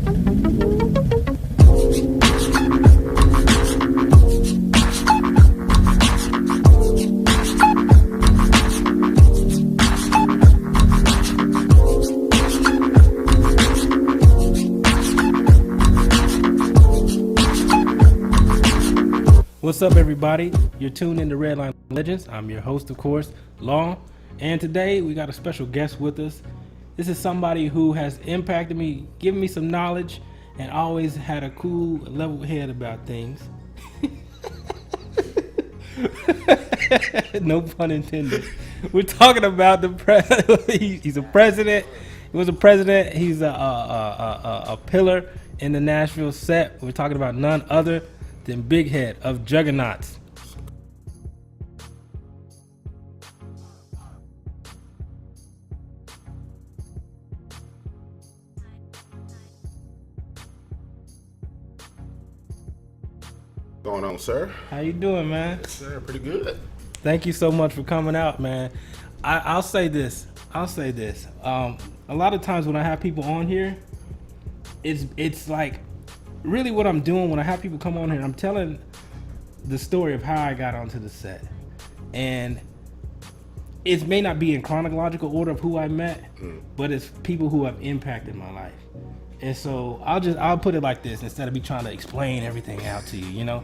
What's up, everybody? You're tuned into Redline Legends. I'm your host, of course, Long. And today we got a special guest with us. This is somebody who has impacted me, given me some knowledge, and always had a cool, level head about things. No pun intended. We're talking about the he's a president. He was a president. He's a pillar in the Nashville set. We're talking about none other than Big Head of Juggernauts. Going on, sir? How you doing, man? Yes, sir. Pretty good. Thank you so much for coming out, man. I'll say this. A lot of times when I have people on here, it's like really what I'm doing when I have people come on here. I'm telling the story of how I got onto the set, and it may not be in chronological order of who I met, but it's people who have impacted my life. And so I'll put it like this instead of me trying to explain everything out to you. You know,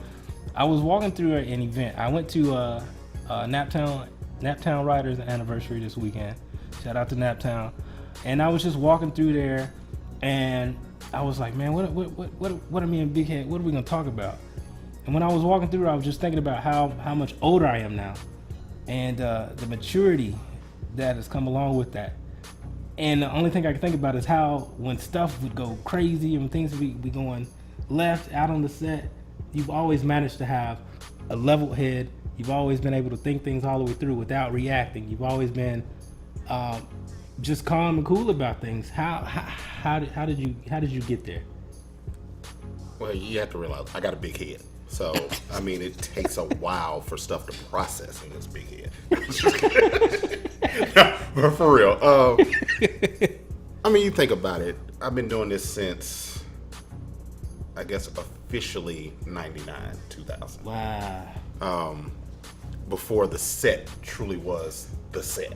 I was walking through an event. I went to Naptown Riders Anniversary this weekend. Shout out to Naptown. And I was just walking through there, and I was like, man, what are me and Big Head, what are we gonna talk about? And when I was walking through, I was just thinking about how much older I am now, and the maturity that has come along with that. And the only thing I can think about is how when stuff would go crazy and things would be going left out on the set, you've always managed to have a level head. You've always been able to think things all the way through without reacting. You've always been just calm and cool about things. How did you get there? Well, you have to realize I got a big head, so I mean it takes a while for stuff to process in this big head. But for real, I mean, you think about it. I've been doing this since, I guess, officially 99, 2000. Wow. Before the set truly was the set.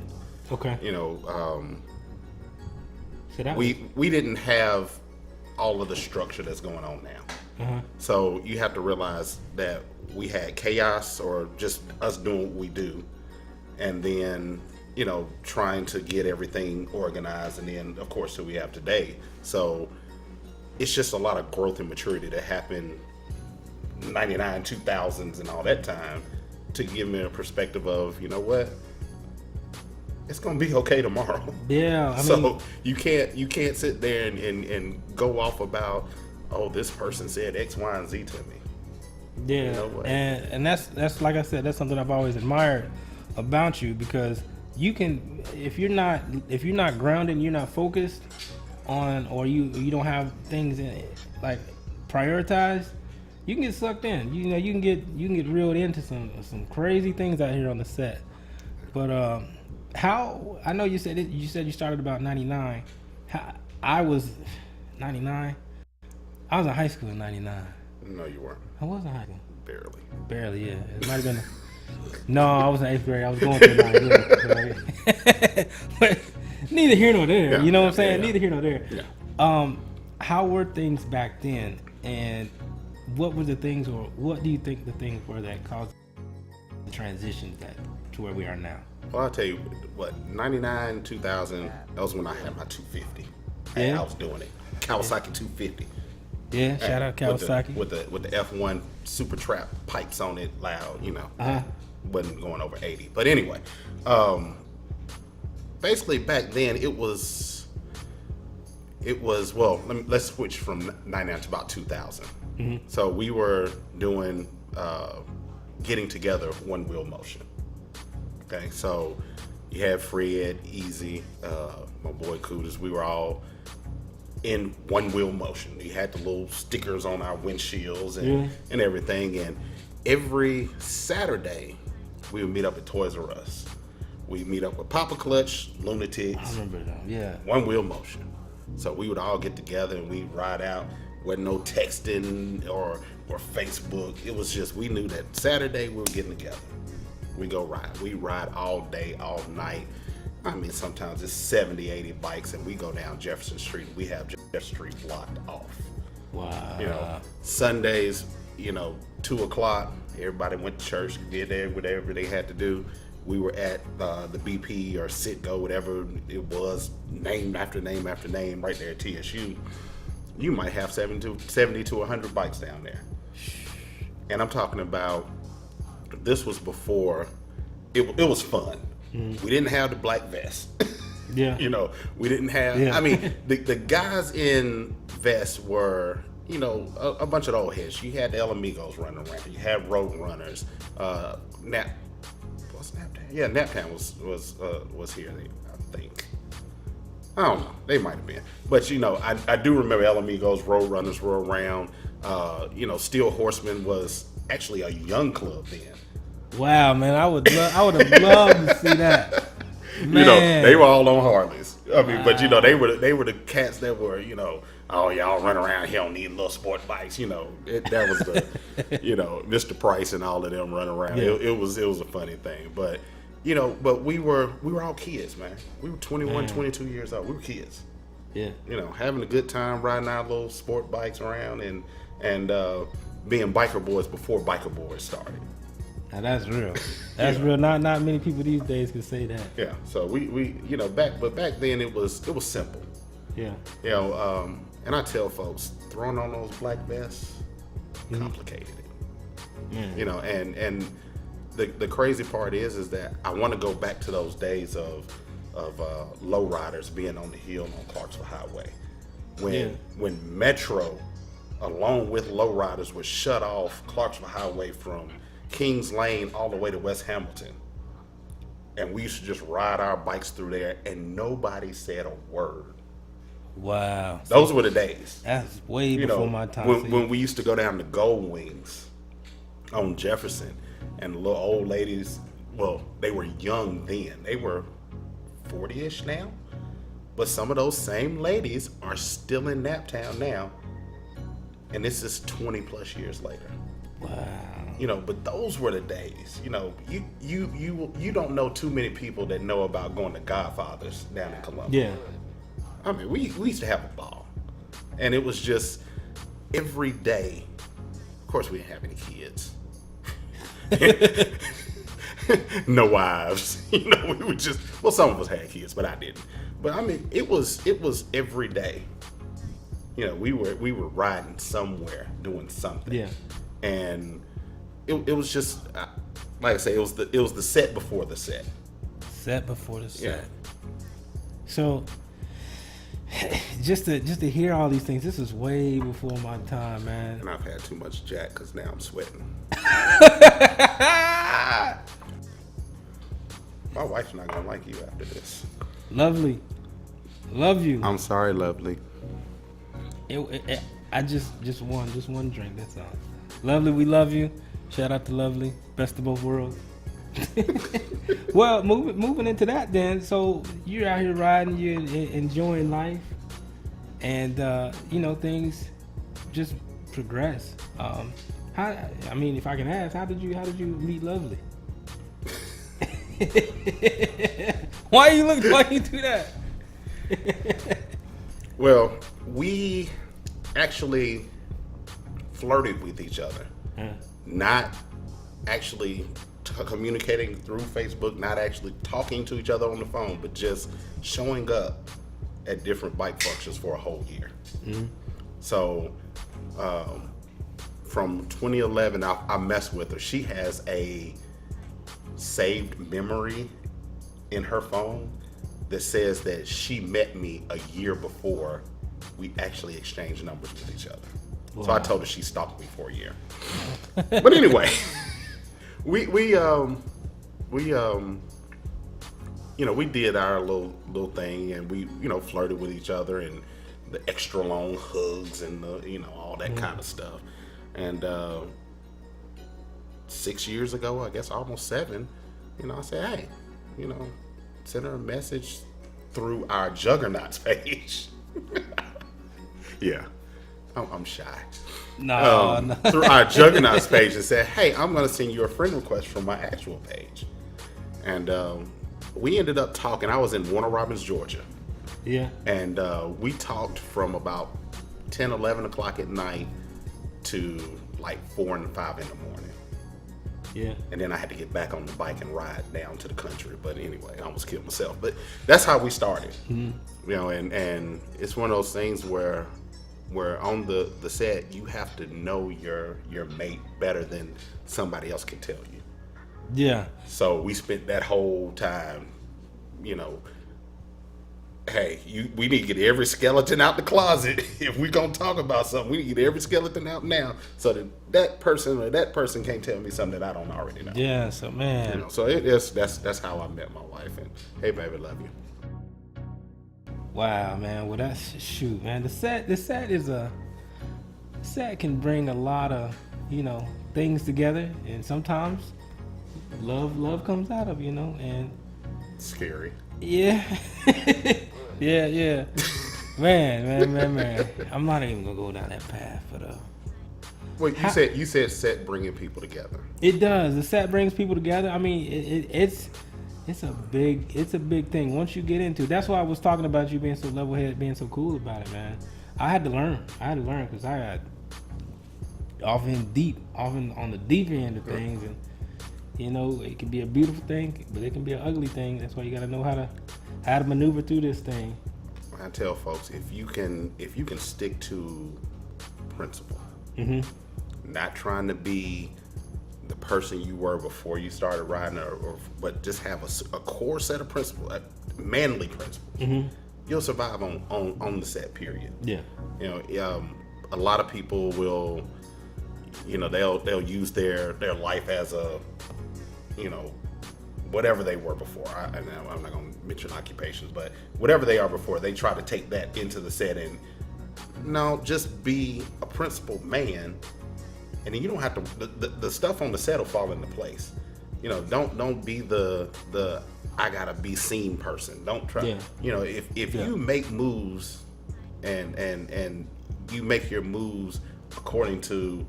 Okay. You know, So we didn't have all of the structure that's going on now. Uh-huh. So you have to realize that we had chaos, or just us doing what we do, and then, you know, trying to get everything organized, and then of course who we have today. So it's just a lot of growth and maturity that happened 99, 2000s and all that time to give me a perspective of, you know what, it's gonna be okay tomorrow. Yeah. So you can't sit there and go off about, oh, this person said X, Y, and Z to me. Yeah. You know what? And that's like I said, that's something I've always admired about you, because you can, if you're not grounded, you're not focused on, or you don't have things like prioritized, you can get sucked in. You know, you can get reeled into some crazy things out here on the set. But how, I know you said you started about 99. I was 99. I was in high school in 99. No, you weren't. I was in high school. Barely, yeah. It might have been. No, I was in 8th grade. I was going through 9th grade. But neither here nor there. Yeah, you know what I'm saying? yeah. Neither here nor there. Yeah. How were things back then, and what were the things, or what do you think the things were that caused the transition to where we are now? Well, I'll tell you what, 99, 2000, that was when I had my 250. Yeah. I was doing it. Kawasaki 250. Yeah, shout out Kawasaki. With the F1 super trap pipes on it, loud, you know. Uh-huh. Wasn't going over 80. But anyway, basically back then it was well, let's switch from 99 to about 2000. Mm-hmm. So we were doing getting together one wheel motion. Okay, so you had Fred, Easy, my boy Cootis, we were all in one wheel motion. We had the little stickers on our windshields and everything. And every Saturday we would meet up at Toys R Us. We meet up with Papa Clutch, Lunatics. I remember that. Yeah. One wheel motion. So we would all get together and we'd ride out. Wasn't no texting or Facebook. It was just, we knew that Saturday we were getting together. We go ride. We ride all day, all night. I mean, sometimes it's 70, 80 bikes, and we go down Jefferson Street. We have Jefferson Street blocked off. Wow. You know, Sundays, 2 o'clock, everybody went to church, did whatever they had to do. We were at the BP or Citgo, whatever it was, name after name after name, right there at TSU. You might have 70 to 100 bikes down there. And I'm talking about, this was before, it was fun. We didn't have the black vest. Yeah. We didn't have, I mean, the guys in vests were, a bunch of old heads. You had the El Amigos running around. You had Road Runners. What's Naptown? Yeah, Naptown was here, I think. I don't know. They might have been. But, I do remember El Amigos, Road Runners were around. Steel Horseman was actually a young club then. Wow, man, I would have loved to see that. Man. They were all on Harleys. I mean, wow. But they were the cats that were, oh, y'all run around here, don't need little sport bikes. That was the, Mr. Price and all of them run around. Yeah. It was a funny thing, but but we were all kids, man. We were 21, 22 years old. We were kids. Yeah. Having a good time riding our little sport bikes around and being biker boys before biker boys started. Now that's real. That's real. Not many people these days can say that. Yeah. So we back then it was simple. Yeah. And I tell folks, throwing on those black vests complicated it. Mm. And the crazy part is that I want to go back to those days of low riders being on the hill on Clarksville Highway, when Metro, along with low riders, would shut off Clarksville Highway from Kings Lane all the way to West Hamilton, and we used to just ride our bikes through there, and nobody said a word. Wow, those were the days. That's way before my time. When we used to go down to Gold Wings on Jefferson, and the little old ladies, well, they were young then. They were 40-ish now, but some of those same ladies are still in Naptown now, and this is 20 plus years later. Wow. But those were the days. You don't know too many people that know about going to Godfathers down in Columbia. Yeah. I mean, we used to have a ball, and it was just every day. Of course, we didn't have any kids, no wives. We would just, well, some of us had kids, but I didn't. But I mean, it was every day. We were riding somewhere, doing something. Yeah. And it was just, like I say, it was the set before the set. Set before the set. Yeah. So, just to hear all these things, this is way before my time, man. And I've had too much Jack because now I'm sweating. My wife's not gonna like you after this. Lovely, love you. I'm sorry, lovely. I just one drink. That's all. Lovely, we love you. Shout out to Lovely, best of both worlds. Well, moving into that then. So you're out here riding, you're enjoying life, and things just progress. If I can ask, how did you meet Lovely? Why you do that? Well, we actually flirted with each other, not actually communicating through Facebook, not actually talking to each other on the phone, but just showing up at different bike functions for a whole year. Mm-hmm. So from 2011, I messed with her. She has a saved memory in her phone that says that she met me a year before we actually exchanged numbers with each other. Wow. So I told her she stalked me for a year. But anyway, we did our little thing, and we flirted with each other, and the extra long hugs and the all that kind of stuff. And 6 years ago, I guess almost 7, I said, hey, send her a message through our Juggernauts page. Yeah, I'm shy. No. Through our Juggernauts page and said, hey, I'm going to send you a friend request from my actual page. And we ended up talking. I was in Warner Robins, Georgia. Yeah. And we talked from about 10, 11 o'clock at night to like 4 and 5 in the morning. Yeah. And then I had to get back on the bike and ride down to the country. But anyway, I almost killed myself. But that's how we started. Mm-hmm. You know, and it's one of those things where on the set you have to know your mate better than somebody else can tell you. Yeah. So we spent that whole time, you know, hey, we need to get every skeleton out the closet. If we're gonna talk about something, we need to get every skeleton out now, so that person can't tell me something that I don't already know. Yeah. So man. You know, so that's how I met my wife. And hey, baby, love you. Wow, man. Well, that's shoot, man. The set can bring a lot of, you know, things together, and sometimes love comes out of, you know, and scary. Yeah. yeah. Man. I'm not even gonna go down that path, but well, you said set bringing people together. It does. The set brings people together. I mean, it's a big thing once you get into it. That's why I was talking about you being so level-headed, being so cool about it, man. I had to learn because I got often on the deep end of things, and you know, it can be a beautiful thing, but it can be an ugly thing. That's why you got to know how to maneuver through this thing. I tell folks, if you can stick to principle, mm-hmm. not trying to be the person you were before you started riding, but just have a core set of principles, manly principles. Mm-hmm. You'll survive on the set. Period. Yeah. You know, a lot of people will, you know, they'll use their life as a, you know, whatever they were before. I'm not going to mention occupations, but whatever they are before, they try to take that into the set. And no, just be a principled man, and then you don't have to. The stuff on the set will fall into place. You know, don't be the I gotta be seen person. Don't try. Yeah. You know, if you make moves and you make your moves according to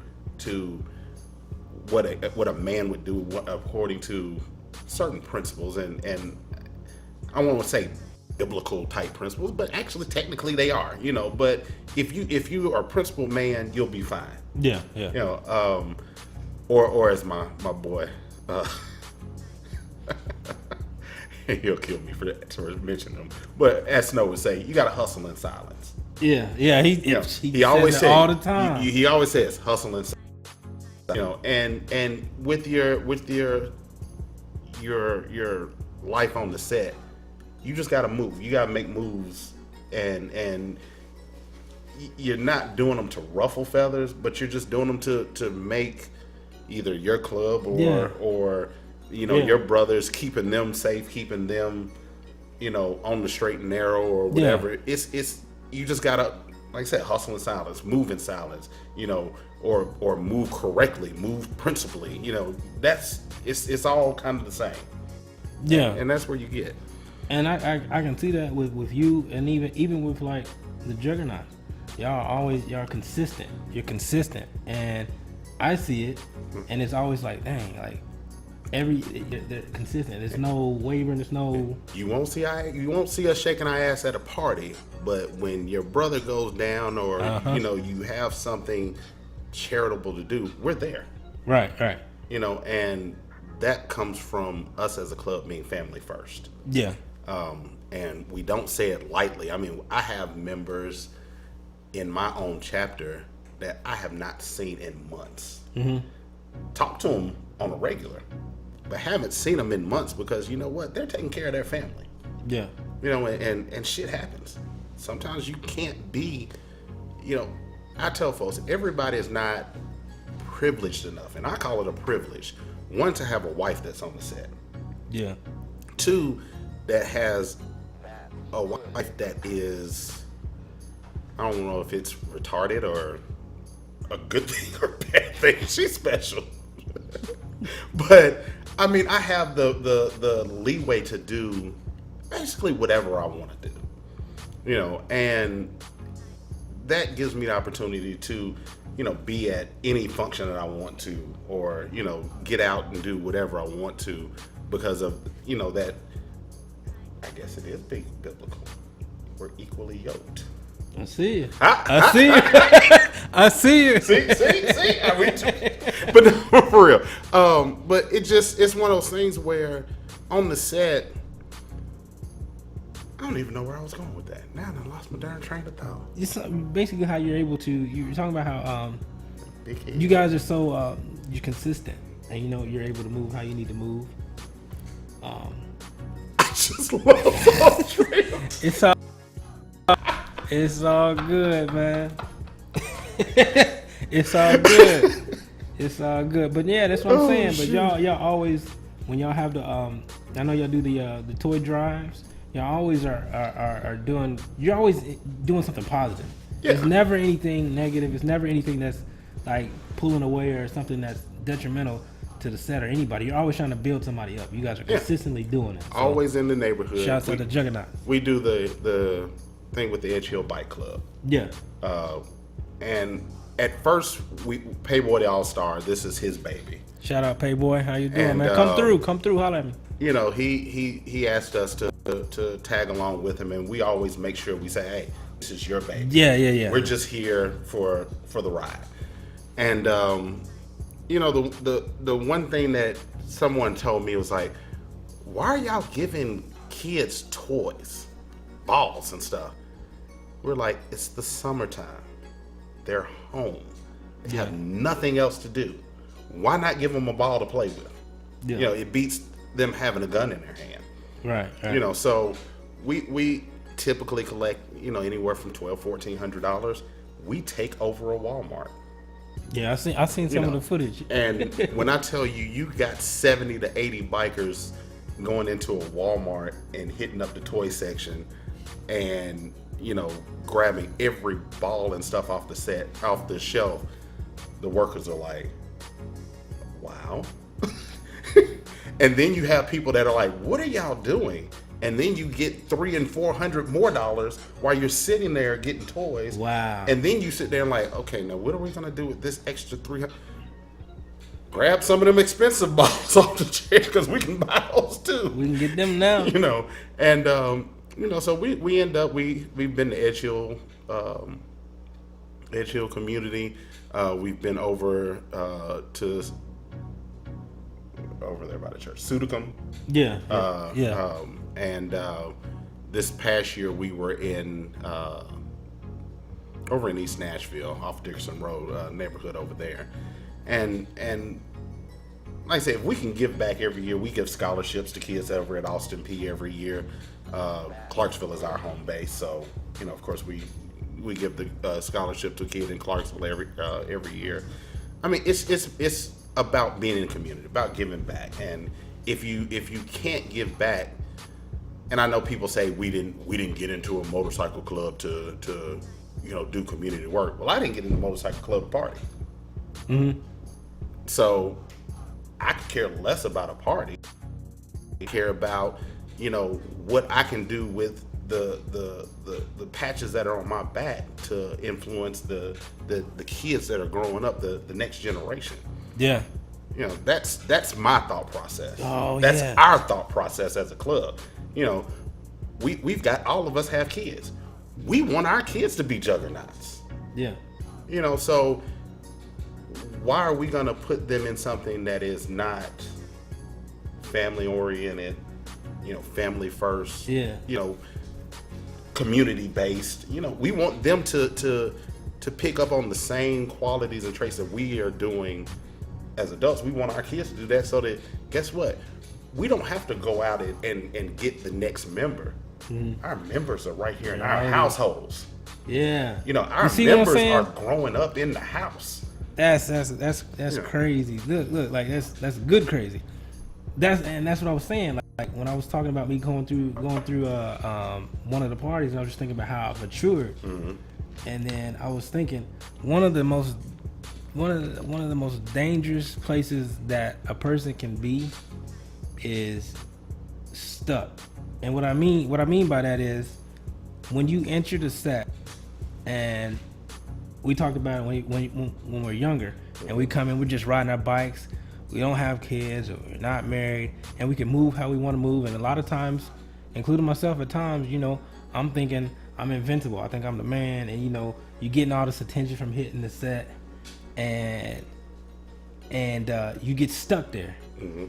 what a man would do, according to certain principles, and I won't say biblical type principles, but actually technically they are, you know. But if you are a principled man, you'll be fine. Yeah. You know, or as my boy, he'll kill me for that, for mentioning him. But as Snow would say, you got to hustle in silence. Yeah. He always says it all the time. He always says hustle in silence. You know, and with your life on the set, you just got to move. You got to make moves, and you're not doing them to ruffle feathers, but you're just doing them to make either your club or you know, your brothers, keeping them safe, keeping them, you know, on the straight and narrow or whatever. Yeah. It's you just gotta, like I said, hustle in silence, move in silence, you know, or move correctly, move principally. You know, it's all kind of the same. Yeah, and that's where you get. And I can see that with you, and even with like the Juggernauts, y'all consistent. You're consistent, and I see it, and it's always like, dang, like they're consistent. There's no wavering. There's no. You won't see us shaking our ass at a party, but when your brother goes down, or you know, you have something charitable to do, we're there. Right. You know, and that comes from us as a club being family first. Yeah. And we don't say it lightly. I mean, I have members in my own chapter that I have not seen in months. Mm-hmm. Talk to them on a regular, but haven't seen them in months because, you know what, they're taking care of their family. Yeah. You know, and shit happens. Sometimes you can't be, you know, I tell folks, everybody is not privileged enough, and I call it a privilege. One, to have a wife that's on the set. Yeah. Two, that has a wife that is, I don't know if it's retarded or a good thing or a bad thing. She's special. But I mean, I have the leeway to do basically whatever I want to do. You know, and that gives me the opportunity to, you know, be at any function that I want to, or, you know, get out and do whatever I want to because of, you know, that, I guess it is big biblical. We're equally yoked. I see you. I see you. I see you. See. But no, for real. But it's one of those things where on the set, I don't even know where I was going with that. Now I lost my darn train of thought. It's basically how you're able to. You're talking about how Big head. you guys are so you're consistent, and you know you're able to move how you need to move. I just love trail. It's all good, man. It's all good. It's all good. But yeah, that's what I'm saying. But shoot. y'all always, when y'all have the I know y'all do the toy drives. Y'all always are doing. You're always doing something positive. Yeah. It's never anything negative. It's never anything that's like pulling away or something that's detrimental to the set or anybody. You're always trying to build somebody up. You guys are consistently doing it. So, Always in the neighborhood. shouts out to Juggernauts. We do the thing with the Edge Hill Bike Club. Yeah. And at first, Payboy the All-Star, this is his baby. Shout out Payboy. How you doing, And, man? Come through. Holler at me. You know, he asked us to tag along with him, and we always make sure we say, hey, this is your baby. Yeah. We're just here for the ride. And you know, the one thing that someone told me was like, why are y'all giving kids toys, balls and stuff? We're like, it's the summertime. They're home. They have nothing else to do. Why not give them a ball to play with? Yeah. You know, it beats them having a gun in their hand. Right. You know, so we typically collect, you know, anywhere from $1,200-$1,400. We take over a Walmart. Yeah, I seen some of the footage. And when I tell you, you got 70 to 80 bikers going into a Walmart and hitting up the toy section and, you know, grabbing every ball and stuff off the shelf, the workers are like, wow. And then you have people that are like, what are y'all doing? And then you get $300 and $400 more while you're sitting there getting toys. Wow. And then you sit there and like, okay, now what are we gonna do with this extra $300? Grab some of them expensive balls off the chair because we can buy those too. We can get them now. You know, and you know, so we end up we've been to Edge Hill community. We've been over to over there by the church, Sudicum. Yeah. And this past year we were in over in East Nashville off Dickerson Road, neighborhood over there. And like I said, if we can give back every year, we give scholarships to kids over at Austin P every year. Clarksville is our home base, so you know, of course, we give the scholarship to a kid in Clarksville every year. I mean, it's about being in the community, about giving back. And if you can't give back, and I know people say we didn't get into a motorcycle club to you know, do community work. Well, I didn't get into a motorcycle club to party. Mm-hmm. So I could care less about a party. I care about, you know, what I can do with the patches that are on my back to influence the kids that are growing up, the next generation. Yeah. You know, that's my thought process. Oh, that's yeah. our thought process as a club. You know, we've got, all of us have kids. We want our kids to be juggernauts. Yeah. You know, so why are we gonna put them in something that is not family oriented, you know, family first, Yeah. you know, community based? You know, we want them to pick up on the same qualities and traits that we are doing as adults. We want our kids to do that, so that, guess what? We don't have to go out and get the next member. Mm-hmm. Our members are right here in our households. Yeah. You know, our see members are growing up in the house. That's crazy. Look, like that's good crazy. That's what I was saying. Like when I was talking about me going through one of the parties, I was just thinking about how I've matured. Mm-hmm. And then I was thinking one of the most dangerous places that a person can be is stuck. And what I mean by that is, when you enter the set, and we talked about it when we're younger, and we come in, we're just riding our bikes. We don't have kids, or we're not married, and we can move how we want to move. And a lot of times, including myself at times, I'm thinking I'm invincible. I think I'm the man, and you're getting all this attention from hitting the set, and you get stuck there. Mm-hmm.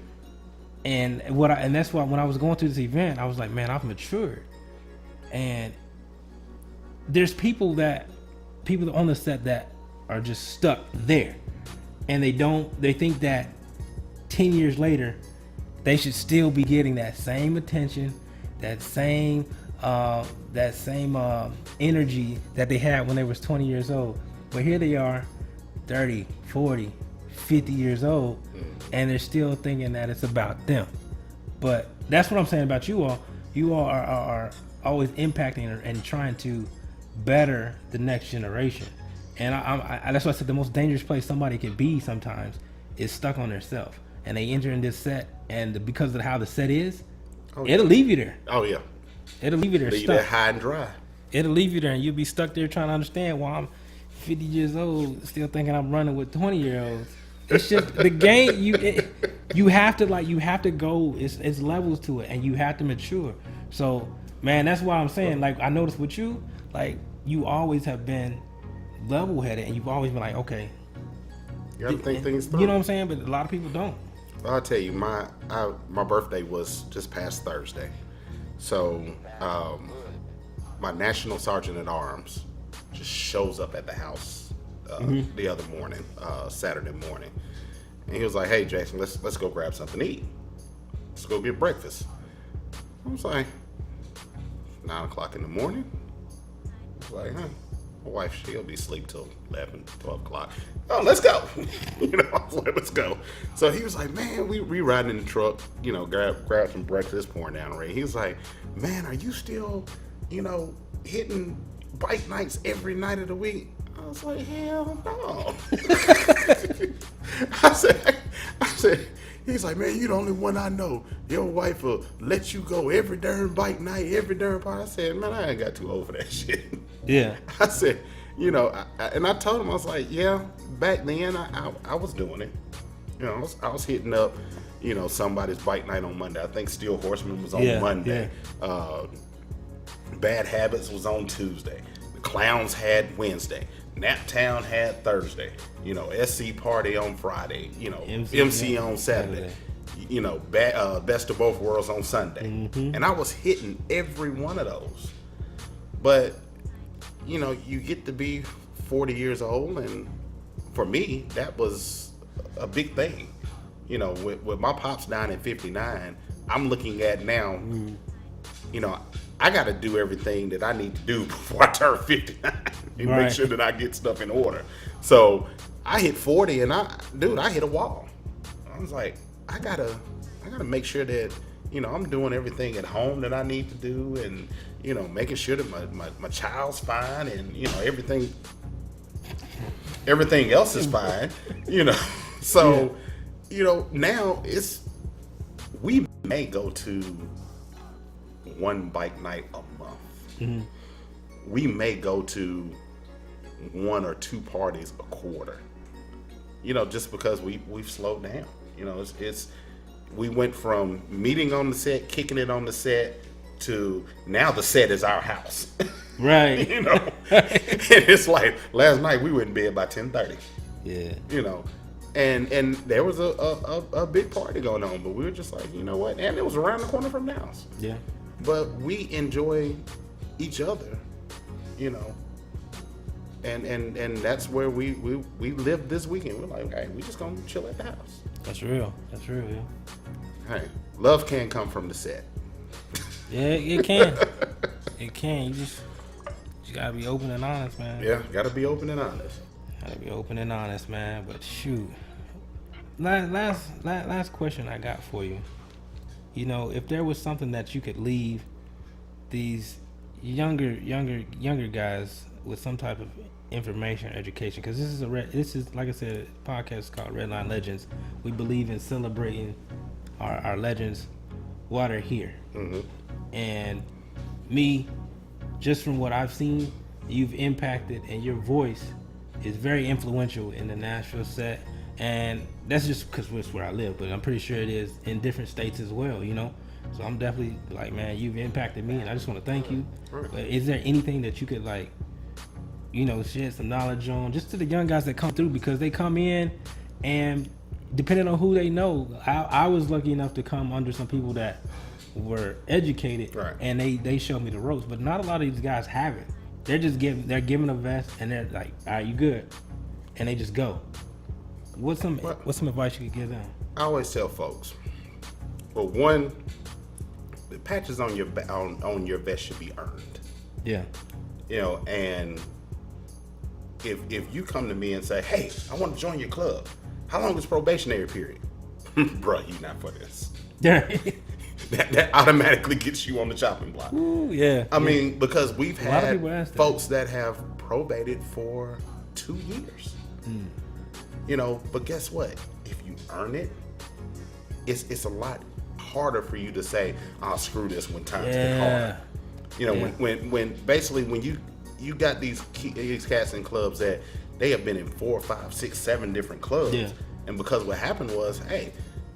And that's why when I was going through this event, I was like, man, I've matured. And there's people on the set that are just stuck there, and they think that 10 years later they should still be getting that same attention, that same energy that they had when they was 20 years old. But here they are, 30, 40, 50 years old, and they're still thinking that it's about them. But that's what I'm saying about you all. You all are always impacting and trying to better the next generation. And I that's why I said the most dangerous place somebody can be sometimes is stuck on themselves. And they enter in this set, and because of how the set is, it'll leave you there. Oh yeah, it'll leave you there. Leave stuck. that high and dry. It'll leave you there, and you'll be stuck there trying to understand why I'm 50 years old, still thinking I'm running with 20-year-olds. It's just the game. You have to go. It's levels to it, and you have to mature. So, man, that's why I'm saying, like, I noticed with you, like, you always have been level-headed, and you've always been like, okay, you gotta think things through. You know what I'm saying? But a lot of people don't. I'll tell you, my birthday was just past Thursday, so my National Sergeant at Arms just shows up at the house the other morning, Saturday morning, and he was like, "Hey, Jackson, let's go grab something to eat. Let's go get breakfast." I was like, 9:00 in the morning. I was like, huh. My wife, she'll be asleep till 11, 12 o'clock. Oh, let's go. I was like, let's go. So he was like, man, we riding in the truck, grab some breakfast, pouring down the rain. He was like, man, are you still, hitting bike nights every night of the week? I was like, hell no. I said, he's like, man, you the only one I know. Your wife will let you go every darn bike night, every darn party. I said, man, I ain't got too old for that shit. Yeah. I said, and I told him, I was like, yeah, back then I was doing it. I was hitting up, somebody's bike night on Monday. I think Steel Horseman was on Monday. Yeah. Bad Habits was on Tuesday. The Clowns had Wednesday. Naptown had Thursday. SC Party on Friday. MC on Saturday. Best of Both Worlds on Sunday. Mm-hmm. And I was hitting every one of those. But you get to be 40 years old, and for me, that was a big thing. With my pops dying at 59, I'm looking at now, I got to do everything that I need to do before I turn 59 and make sure that I get stuff in order. So I hit 40, and I hit a wall. I was like, I gotta make sure that I'm doing everything at home that I need to do, and making sure that my child's fine, and everything else is fine. So now we may go to one bike night a month. Mm-hmm. We may go to 1 or 2 parties a quarter. Just because we've slowed down. It's we went from meeting on the set, kicking it on the set, to now the set is our house. Right. And it's like last night we were in bed by 10:30. Yeah. And there was a big party going on, but we were just like, you know what? And it was around the corner from the house. Yeah. But we enjoy each other, and that's where we lived this weekend. We're like, hey, we just gonna chill at the house. That's real. Yeah. Hey, love can come from the set. Yeah, it can. It can. You gotta be open and honest, man. Yeah, gotta be open and honest. Man. But shoot, last question I got for you. If there was something that you could leave these younger guys with some type of information or education, because this is like I said, a podcast called Redline Legends. We believe in celebrating our legends while they're here. Mm-hmm. And me, just from what I've seen, you've impacted, and your voice is very influential in the Nashville set. And that's just because it's where I live, but I'm pretty sure it is in different states as well, you know? So I'm definitely like, man, you've impacted me, and I just want to thank you. Right. But is there anything that you could, like, you know, shed some knowledge on, just to the young guys that come through, because they come in and depending on who they know, I was lucky enough to come under some people that were educated, right, and they showed me the ropes, but not a lot of these guys have it. They're just giving a vest, and they're like, all right, you good, and they just go. What's some advice you could give them? I always tell folks, well, one, the patches on your on your vest should be earned. Yeah. You know, and if you come to me and say, hey, I want to join your club, how long is probationary period? Bruh, you're not for this. Yeah. That automatically gets you on the chopping block. Ooh, yeah. I mean, because we've had folks that have probated for 2 years. You know, but guess what? If you earn it, it's a lot harder for you to say, "I'll screw this when times get hard." You know, when basically when you got these cats in clubs that they have been in 4, 5, 6, 7 different clubs, and because what happened was, hey,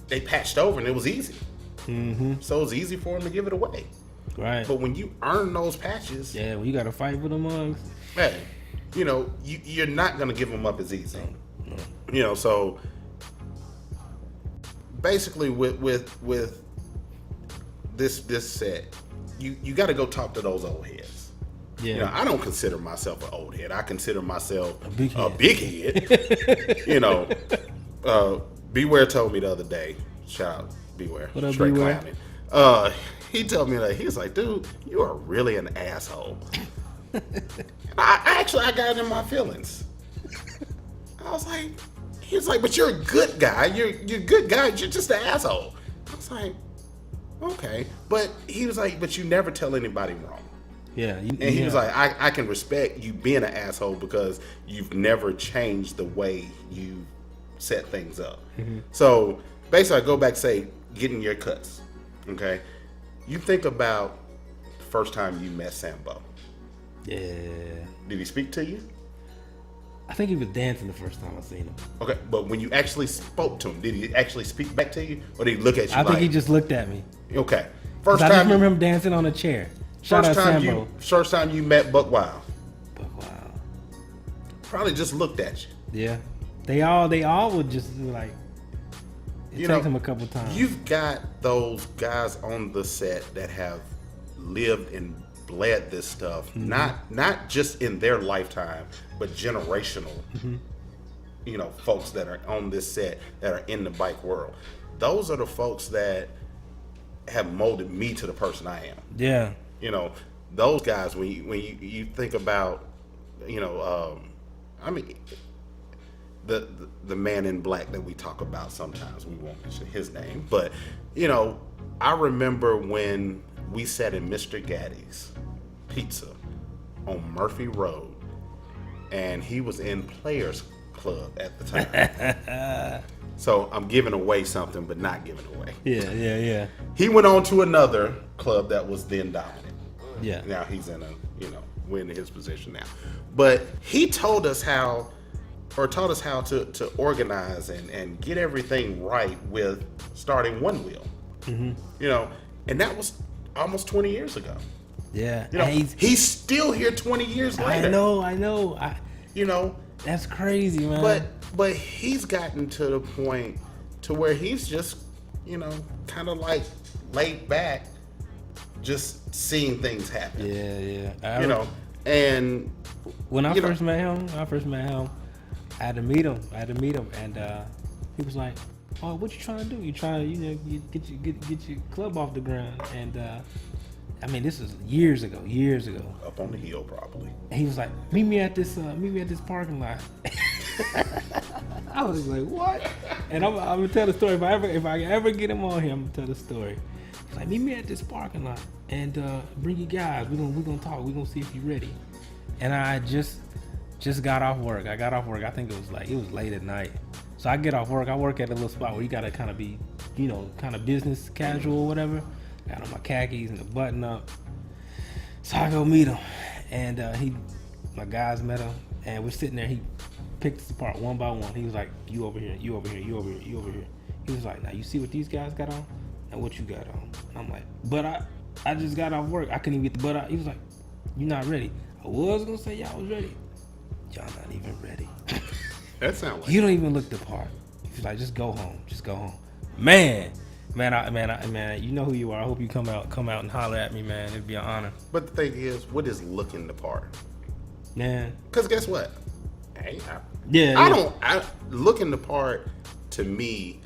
they patched over and it was easy. So it was easy for them to give it away. Right. But when you earn those patches, when you got to fight for the mugs, hey, you know, you're not gonna give them up as easy. You know, so basically with this set, you got to go talk to those old heads. Yeah. You know, I don't consider myself an old head. I consider myself a big head. You know, Beware told me the other day. Shout out Beware. What up, Straight Beware? Clowning. He told me that he was like, dude, you are really an asshole. I got in my feelings. I was like, he was like, but you're a good guy. You're a good guy. You're just an asshole. I was like, okay. But he was like, but you never tell anybody wrong. Yeah. And he was like, I can respect you being an asshole because you've never changed the way you set things up. So basically I go back to say, getting your cuts. Okay. You think about the first time you met Sambo. Yeah. Did he speak to you? I think he was dancing the first time I seen him. Okay, but when you actually spoke to him, did he actually speak back to you, or did he look at you? I think he just looked at me. Okay, I just remember him dancing on a chair. Shout out Sambo. First time you met Buck Wild. Buck Wild. Probably just looked at you. Yeah, they all would just be like. It takes him a couple times. You've got those guys on the set that have lived and bled this stuff, not just in their lifetime, but generational. You know, folks that are on this set that are in the bike world. Those are the folks that have molded me to the person I am. Yeah. You know, those guys. When you think about, you know, I mean, the man in black that we talk about sometimes. We won't mention his name, but you know, I remember when we sat in Mr. Gaddy's Pizza on Murphy Road, and he was in Players Club at the time. So I'm giving away something, but not giving away. Yeah. He went on to another club that was then dominant. Yeah. Now he's in we're in his position now. But he told us how to organize and get everything right with starting One Wheel. You know, and that was almost 20 years ago. Yeah. You know, he's still here 20 years later. I know. You know, that's crazy, man. But he's gotten to the point to where he's just, you know, kind of like laid back, just seeing things happen. Yeah. You know, and when I first met him, I had to meet him, and he was like, "Oh, what you trying to do? You trying to, you get your club off the ground?" And I mean, this is years ago. Up on the hill, probably. And he was like, "Meet me at this parking lot." I was like, "What?" And I'm gonna tell the story. If I ever get him on here, I'm gonna tell the story. He's like, "Meet me at this parking lot and bring your guys. We're gonna talk. We're gonna see if you're ready." And I just got off work. I I think it was late at night. So I get off work. I work at a little spot where you gotta kind of be, kind of business casual or whatever. Got on my khakis and a button up. So I go meet him, and my guys met him, and we're sitting there. He picked us apart one by one. He was like, "You over here, you over here, you over here, you over here." He was like, "Now you see what these guys got on, and what you got on." And I'm like, "But I just got off work. I couldn't even get the butt out." He was like, "You're not ready." I was gonna say y'all was ready. Y'all not even ready. That sounds like You don't even look the part. He's like, "Just go home. Just go home." Man, you know who you are. I hope you come out and holler at me, man. It'd be an honor. But the thing is, what is looking the part? Man. Because guess what? Looking the part to me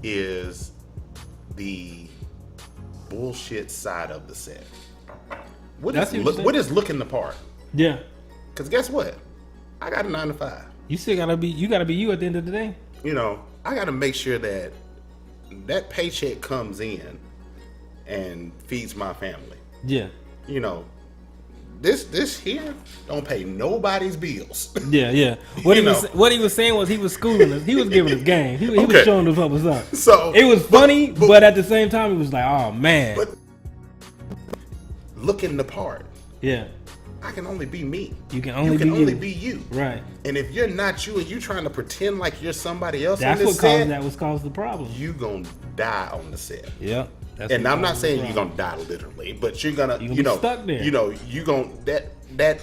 is the bullshit side of the set. What is looking the part? Yeah. Because guess what? I got a 9 to 5. You still gotta be you at the end of the day. You know, I gotta make sure that paycheck comes in and feeds my family. Yeah. You know, this here don't pay nobody's bills. Yeah. What he was saying was he was schooling us. He was giving us game. He was showing us what was up. So it was funny, but at the same time, it was like, oh man. But looking the part. Yeah. I can only be me. You can only be you. Right. And if you're not you and you trying to pretend like you're somebody else that's on the set, that was caused the problem. You gonna die on the set. Yeah. And I'm not saying you're gonna die literally, but you're gonna be stuck there. You know, you gonna that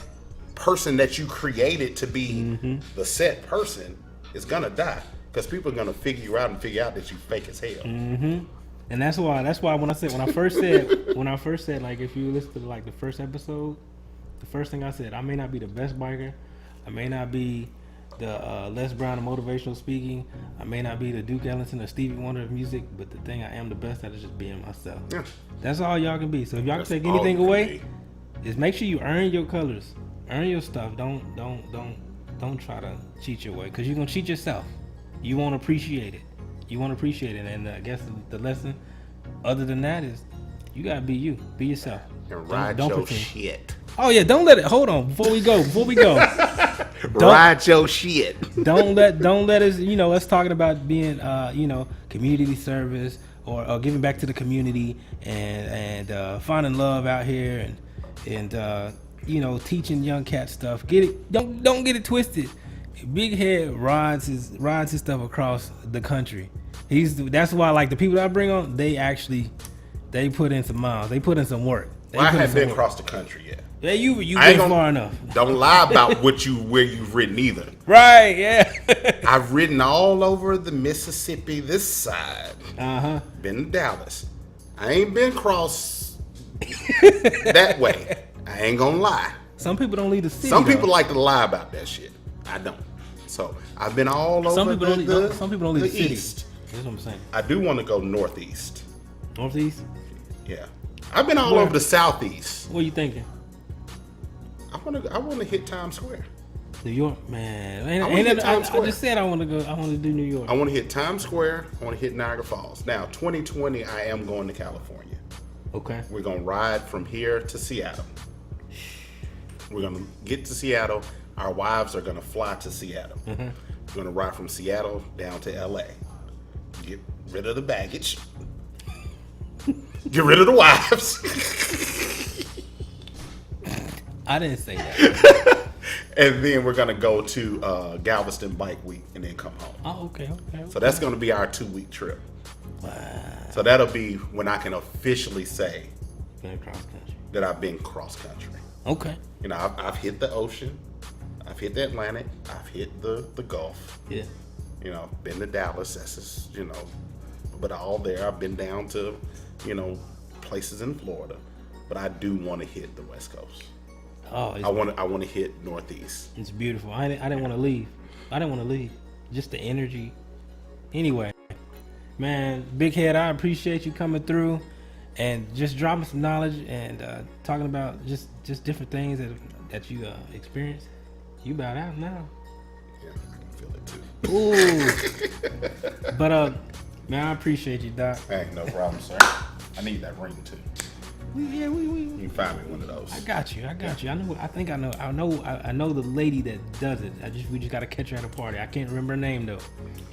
person that you created to be the set person is gonna die because people are gonna figure you out and figure out that you fake as hell. Mm-hmm. And that's why when I first said like if you listen to like the first episode, the first thing I said, I may not be the best biker, I may not be the Les Brown of motivational speaking, I may not be the Duke Ellington or Stevie Wonder of music, but the thing I am the best at is just being myself. Yeah. That's all y'all can be. So if y'all can take anything away, is make sure you earn your colors, earn your stuff. Don't try to cheat your way, because you're gonna cheat yourself. You won't appreciate it. And I guess the lesson, other than that, is you gotta be you, be yourself. And ride your shit. Oh yeah, don't let it. Hold on, before we go. Ride your shit. Don't let us. You know, us talking about being, community service or giving back to the community and finding love out here and teaching young cats stuff. Don't get it twisted. Big Head rides his stuff across the country. That's why like the people that I bring on, they put in some miles. They put in some work. I haven't been across the country yet. Yeah, you've been far enough. Don't lie about where you've ridden either. Right, yeah. I've ridden all over the Mississippi this side. Been to Dallas. I ain't been across that way. I ain't gonna lie. Some people don't leave the city. Some people like to lie about that shit. I don't. So I've been all over some people don't leave the city. East. That's what I'm saying. I do want to go northeast. Northeast? Yeah. I've been all over the southeast. What are you thinking? I want to hit Times Square. New York, man. I just said I want to go. I want to do New York. I want to hit Times Square. I want to hit Niagara Falls. Now, 2020, I am going to California. Okay. We're gonna ride from here to Seattle. We're gonna get to Seattle. Our wives are gonna fly to Seattle. We're gonna ride from Seattle down to LA. Get rid of the baggage. Get rid of the wives. I didn't say that. And then we're gonna go to Galveston Bike Week and then come home. Oh, okay. So that's gonna be our 2-week trip. Wow. So that'll be when I can officially say cross country. that I've been cross country. Okay. You know, I've hit the ocean, I've hit the Atlantic, I've hit the Gulf. Yeah. You know, been to Dallas. That's just, but all there. I've been down to, places in Florida, but I do want to hit the West Coast. Oh, I want to hit Northeast. It's beautiful. I didn't want to leave. Just the energy. Anyway, man, Big Head, I appreciate you coming through and just dropping some knowledge and talking about just different things that you experienced. You about out now. Yeah, I can feel it too. Ooh. But man, I appreciate you, Doc. Hey, no problem, sir. I need that ring too. You can find me one of those. I got you. I know the lady that does it. We just gotta catch her at a party. I can't remember her name though.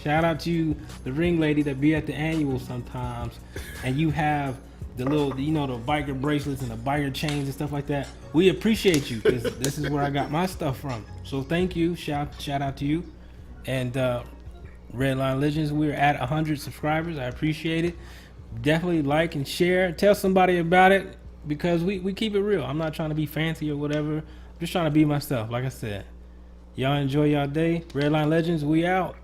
Shout out to you, the ring lady that be at the annual sometimes, and you have the little, the biker bracelets and the biker chains and stuff like that. We appreciate you because this is where I got my stuff from. So thank you. Shout out to you. And Redline Legends, we're at 100 subscribers. I appreciate it. Definitely like and share. Tell somebody about it because we keep it real. I'm not trying to be fancy or whatever. I'm just trying to be myself. Like I said, y'all enjoy y'all day. Redline Legends, we out.